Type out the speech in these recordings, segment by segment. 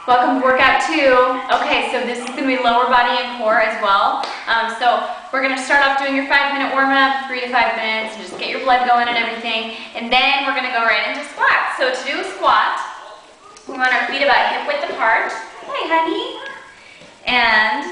Welcome to workout 2. Okay, so this is going to be lower body and core as well. So we're going to start off doing your 5-minute warm-up, 3 to 5 minutes, and just get your blood going and everything. And then we're going to go right into squats. So to do a squat, we want our feet about hip-width apart. Hi, honey. And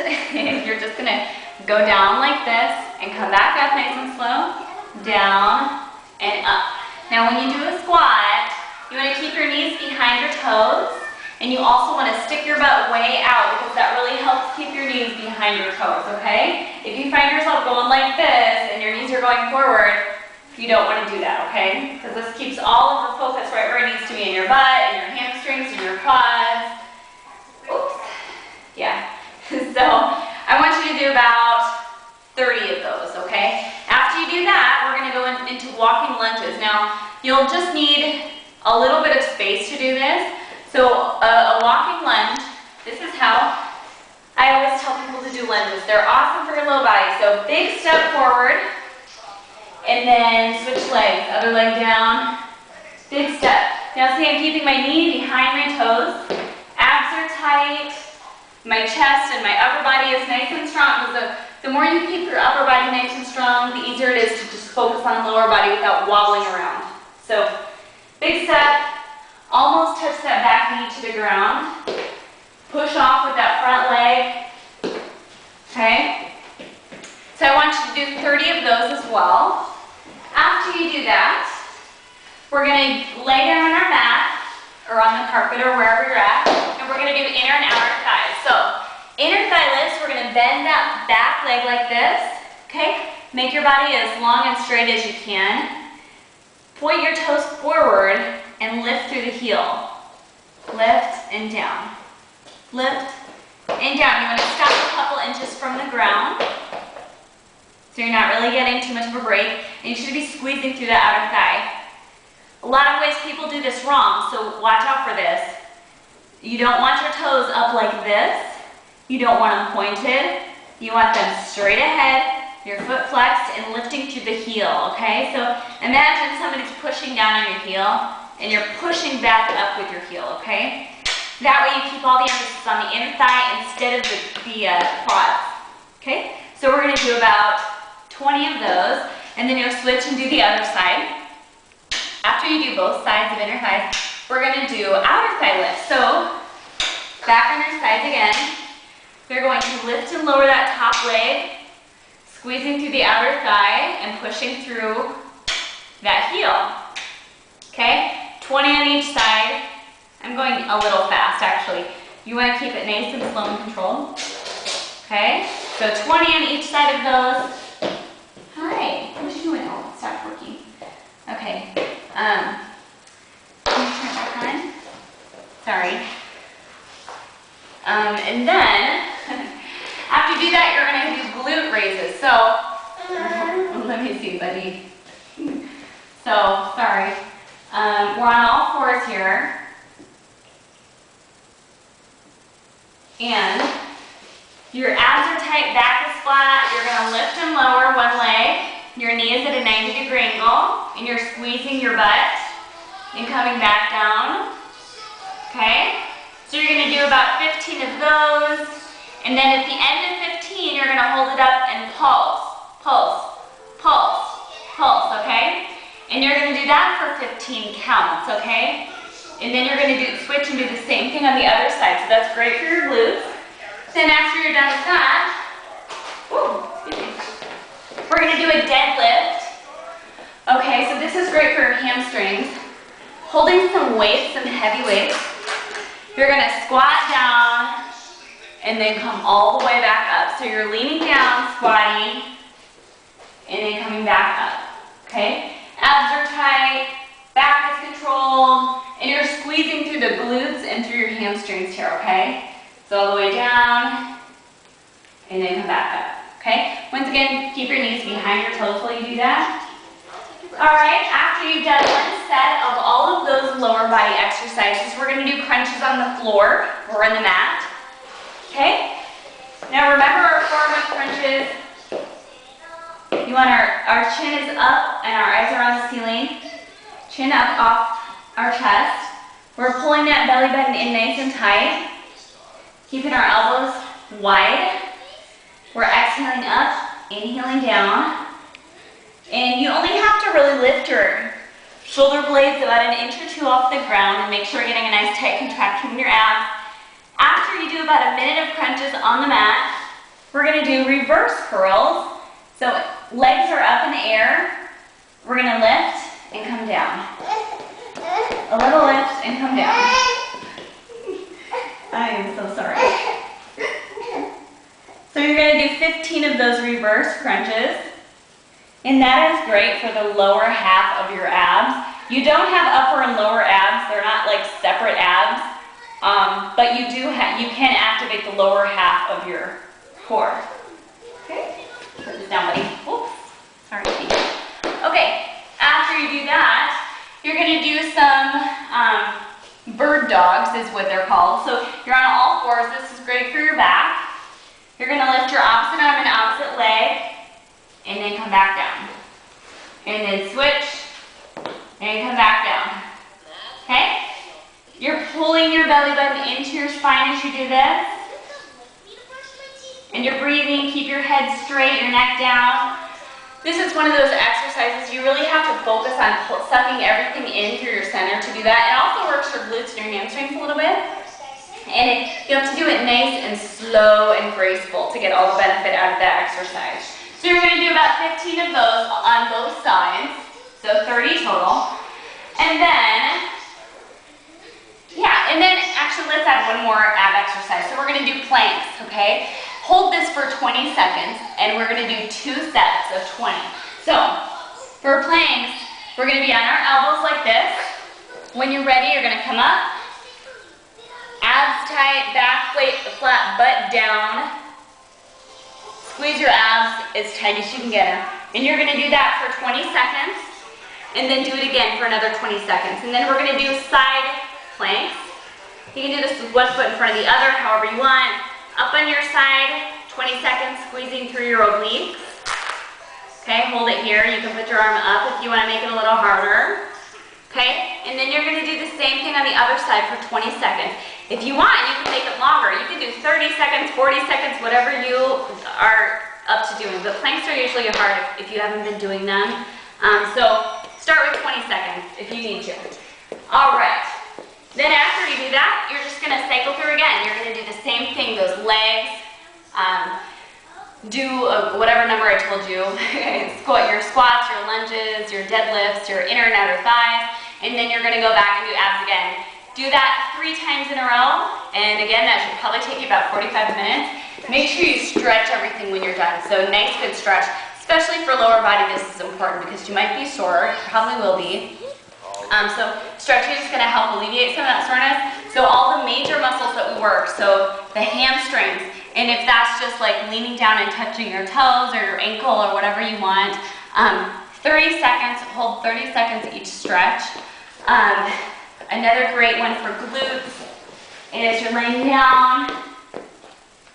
you're just going to go down like this and come back up nice and slow. Down and up. Now when you do a squat, you want to keep your knees behind your toes. And you also want to stick your butt way out because that really helps keep your knees behind your toes, okay? If you find yourself going like this and your knees are going forward, you don't want to do that, okay? Because this keeps all of the focus right where it needs to be, in your butt, in your hamstrings, in your quads. Oops. Yeah. So I want you to do about 30 of those, okay? After you do that, we're going to go into walking lunges. Now, you'll just need a little bit of space to do this. So a walking lunge, this is how I always tell people to do lunges. They're awesome for your low body. So big step forward, and then switch legs. Other leg down, big step. Now see, I'm keeping my knee behind my toes. Abs are tight. My chest and my upper body is nice and strong. Because the more you keep your upper body nice and strong, the easier it is to just focus on the lower body without wobbling around. So big step. Almost touch that back knee to the ground. Push off with that front leg. Okay? So I want you to do 30 of those as well. After you do that, we're going to lay down on our mat or on the carpet or wherever you're at, and we're going to do inner and outer thighs. So inner thigh lifts, we're going to bend that back leg like this. Okay? Make your body as long and straight as you can. Point your toes forward and lift through the heel. Lift and down. Lift and down. You want to stop a couple inches from the ground so you're not really getting too much of a break, and you should be squeezing through the outer thigh. A lot of ways people do this wrong, so watch out for this. You don't want your toes up like this. You don't want them pointed. You want them straight ahead. Your foot flexed and lifting through the heel, okay? So imagine somebody's pushing down on your heel and you're pushing back up with your heel, okay? That way you keep all the emphasis on the inner thigh instead of the quads, okay? So we're gonna do about 20 of those, and then you'll switch and do the other side. After you do both sides of inner thighs, we're gonna do outer thigh lifts. So back on your sides again. You're going to lift and lower that top leg, squeezing through the outer thigh and pushing through that heel. Okay? 20 on each side. I'm going a little fast actually. You want to keep it nice and slow and controlled. Okay? So 20 on each side of those. Hi. What are you doing? Oh, it stopped working. Okay. Can you turn it back on? Sorry. And then after you do that, you're going to do glute raises. So, let me see, buddy. So, sorry. We're on all fours here. And your abs are tight, back is flat. You're going to lift and lower one leg. Your knee is at a 90-degree angle. And you're squeezing your butt and coming back down. Okay? So you're going to do about 15 of those. And then at the end of 15, you're going to hold it up and pulse, pulse, pulse, pulse, okay? And you're going to do that for 15 counts, okay? And then you're going to switch and do the same thing on the other side. So that's great for your glutes. Then after you're done with that, we're going to do a deadlift. Okay, so this is great for your hamstrings. Holding some weights, some heavy weights. You're going to squat down and then come all the way back up. So you're leaning down, squatting, and then coming back up, okay? Abs are tight, back is controlled, and you're squeezing through the glutes and through your hamstrings here, okay? So all the way down, and then come back up, okay? Once again, keep your knees behind your toes while you do that. All right, after you've done one set of all of those lower body exercises, we're going to do crunches on the floor or on the mat. Okay? Now remember our forward crunches. You want our chin is up and our eyes are on the ceiling. Chin up off our chest. We're pulling that belly button in nice and tight. Keeping our elbows wide. We're exhaling up, inhaling down. And you only have to really lift your shoulder blades about 1 inch or 2 off the ground and make sure you're getting a nice tight contraction in your abs. After you do about 1 minute of crunches on the mat, we're gonna do reverse curls. So legs are up in the air. We're gonna lift and come down. A little lift and come down. I am so sorry. So you're gonna do 15 of those reverse crunches. And that is great for the lower half of your abs. You don't have upper and lower abs. They're not like separate abs. But you can activate the lower half of your core. Okay? Put this down, buddy. Oops. Sorry. Okay. After you do that, you're going to do some bird dogs is what they're called. So you're on all fours. This is great for your back. You're going to lift your opposite arm and opposite leg. And then come back down. And then switch, and come back down. Okay? You're pulling your belly button into your spine as you do this. And you're breathing, keep your head straight, your neck down. This is one of those exercises you really have to focus on sucking everything in through your center to do that. It also works your glutes and your hamstrings a little bit. And you have to do it nice and slow and graceful to get all the benefit out of that exercise. So you're going to do about 15 of those on both sides, so 30 total. And then, actually let's add one more ab exercise. So we're going to do planks, okay? Hold this for 20 seconds, and we're going to do 2 sets of 20. So, for planks, we're going to be on our elbows like this. When you're ready, you're going to come up, abs tight, back flat, butt down. Squeeze your abs as tight as you can get them. And you're going to do that for 20 seconds. And then do it again for another 20 seconds. And then we're going to do side planks. You can do this with one foot in front of the other, however you want. Up on your side, 20 seconds, squeezing through your obliques. Okay, hold it here. You can put your arm up if you want to make it a little harder. Okay, and then you're going to do the same thing on the other side for 20 seconds. If you want, you can make it longer. You can do 30 seconds, 40 seconds, whatever you are up to doing. But planks are usually hard if you haven't been doing them. So start with 20 seconds if you need to. All right. Then after you do that, you're just going to cycle through again. You're going to do the same thing, those legs. Do whatever number I told you. Your squats, your lunges, your deadlifts, your inner and outer thighs. And then you're going to go back and do abs again. Do that 3 times in a row, and again, that should probably take you about 45 minutes. Make sure you stretch everything when you're done. So nice, good stretch. Especially for lower body, this is important because you might be sore, probably will be. So stretching is going to help alleviate some of that soreness. So all the major muscles that we work, so the hamstrings, and if that's just like leaning down and touching your toes or your ankle or whatever you want, 30 seconds, hold 30 seconds each stretch. Another great one for glutes is you're laying down,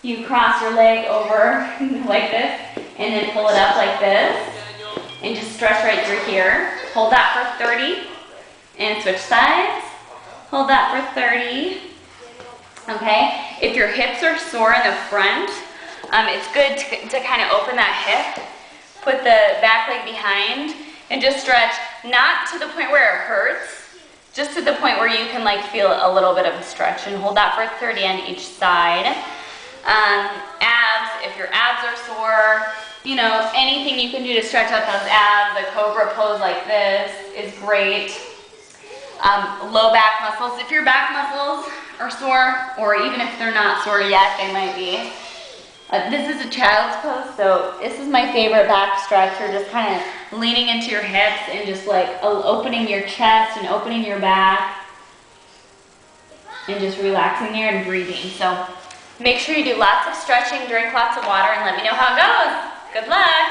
you cross your leg over like this, and then pull it up like this, and just stretch right through here. Hold that for 30, and switch sides. Hold that for 30. Okay, if your hips are sore in the front, it's good to kind of open that hip, put the back leg behind, and just stretch, not to the point where it hurts, just to the point where you can like feel a little bit of a stretch, and hold that for 30 on each side. Abs, if your abs are sore, you know, anything you can do to stretch out those abs. The cobra pose like this is great. Low back muscles, if your back muscles are sore, or even if they're not sore yet, they might be. This is a child's pose, so this is my favorite back stretch. You're just kind of leaning into your hips and just like opening your chest and opening your back and just relaxing there and breathing. So make sure you do lots of stretching, drink lots of water, and let me know how it goes. Good luck.